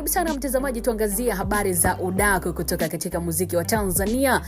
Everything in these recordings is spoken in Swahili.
Karibu sana mtazamaji, tuangazie habari za udaku kutoka katika muziki wa Tanzania.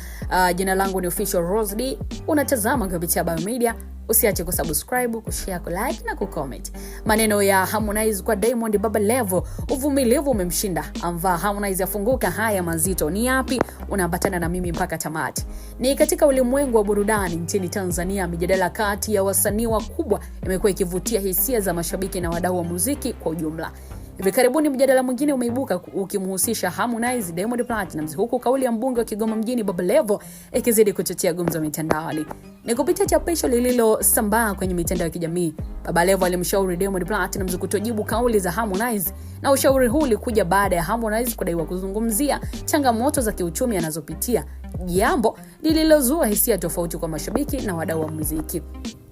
Jina langu ni Official Rose D. Unatazama kupitia Bayo Media. Usiache kusubscribe, kushare, kulike na kucomment. Maneno ya Harmonize kwa Diamond Baba Levo, uvumilivu umemshinda. Amva Harmonize afunguka, haya mazito ni yapi? Unaambatana na mimi mpaka tamati. Ni katika ulimwengu wa burudani nchini Tanzania, mijadala kati ya wasanii wakubwa imekuwa ikivutia hisia za mashabiki na wadau wa muziki kwa ujumla. Hivi karibuni mjadala mwingine umeibuka ukimhusisha Harmonize, Diamond Platnumz, huku kauli ya mbunge wa Kigoma mjini Baba Levo ikizidi kuchochea gumzo mitandaoni. Ni kupitia chapisho lililosambaa kwenye mitandao ya kijamii, Baba Levo alimshauri Diamond Platnumz kutojibu kauli za Harmonize, na ushauri huu ulikuja baada ya Harmonize kudaiwa kuzungumzia changamoto za kiuchumi anazopitia, jambo lililozua hisia tofauti kwa mashabiki na wadau wa muziki.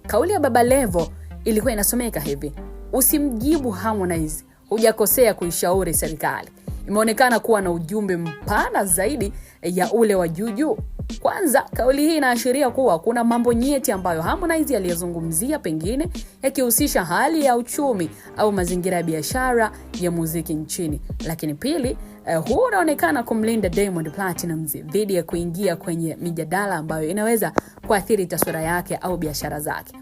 Kauli ya Baba Levo ilikuwa inasomeka hivi: usimjibu Harmonize, hujakosea kuishauri serikali. Imeonekana kuwa na ujumbe mpana zaidi ya ule wa juju. Kwanza, kauli hii inaashiria kuwa kuna mambo nyeti ambayo Harmonize aliyozungumzia pengine yakihusisha hali ya uchumi au mazingira ya biashara ya muziki nchini. Lakini pili, huu unaonekana kumlinda Diamond Platnumz dhidi ya kuingia kwenye mijadala ambayo inaweza kuathiri taswira yake au biashara zake.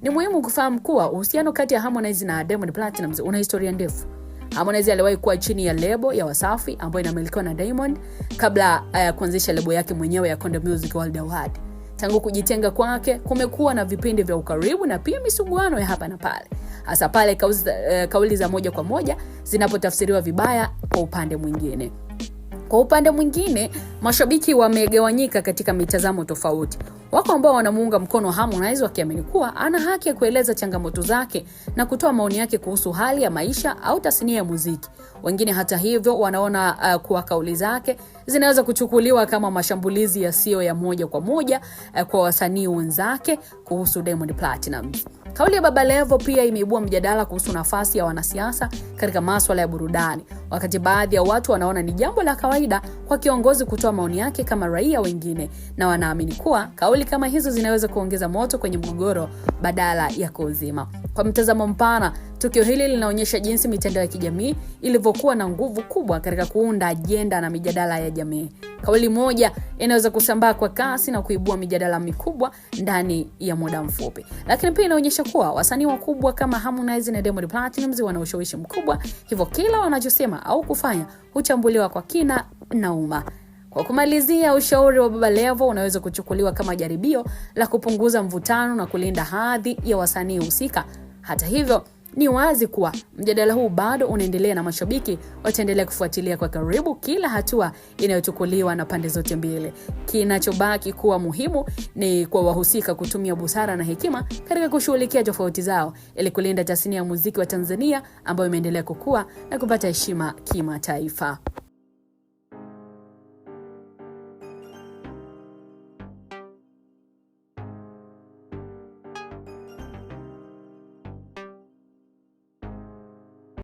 Ni muhimu kufahamu kuwa uhusiano kati ya Harmonize na Diamond Platnumz una historia ndefu. Harmonize aliwahi kuwa chini ya lebo ya Wasafi ambayo inamilikiwa na Diamond kabla ya kuanzisha lebo yake mwenyewe ya Konde Music Worldwide. Tangu kujitenga kwake, kumekuwa na vipindi vya ukaribu na pia misuguano ya hapa na pale, hasa pale kauli za moja kwa moja zinapotafsiriwa vibaya kwa upande mwingine. Kwa upande mwingine, mashabiki wamegawanyika katika mitazamo tofauti. Wako ambao wanamuunga mkono Harmonize wakiamini kuwa ana haki ya kueleza changamoto zake na kutoa maoni yake kuhusu hali ya maisha au tasnia ya muziki. Wengine hata hivyo wanaona kuwa kauli zake zinaweza kuchukuliwa kama mashambulizi yasiyo ya moja kwa moja kwa wasanii wenzake kuhusu Diamond Platnumz. Kauli ya Baba Levo pia imeibua mjadala kuhusu nafasi ya wanasiasa katika masuala ya burudani, wakati baadhi ya watu wanaona ni jambo la kawaida kwa kiongozi kutoa maoni yake kama raia wengine, na wanaamini kuwa kauli kama hizo zinaweza kuongeza moto kwenye mgogoro badala ya kuuzima. Kwa mtazamo mpana, tukio hili linaonyesha jinsi mitandao ya kijamii ilivyokuwa na nguvu kubwa katika kuunda ajenda na mijadala ya jamii. Kauli moja inaweza kusambaa kwa kasi na kuibua mijadala mikubwa ndani ya muda mfupi. Lakini pia inaonyesha kuwa wasanii wakubwa kama Harmonize na Diamond Platnumz wana ushawishi mkubwa, hivyo kila wanachosema au kufanya huchambuliwa kwa kina na umma. Kwa kumalizia, ushauri wa Baba Levo unaweza kuchukuliwa kama jaribio la kupunguza mvutano na kulinda hadhi ya wasanii husika. Hata hivyo, ni wazi kuwa mjadala huu bado unaendelea na mashabiki wataendelea kufuatilia kwa karibu kila hatua inayochukuliwa na pande zote mbili. Kinachobaki kuwa muhimu ni kwa wahusika kutumia busara na hekima katika kushughulikia tofauti zao ili kulinda tasnia ya muziki wa Tanzania ambayo imeendelea kukua na kupata heshima kimataifa.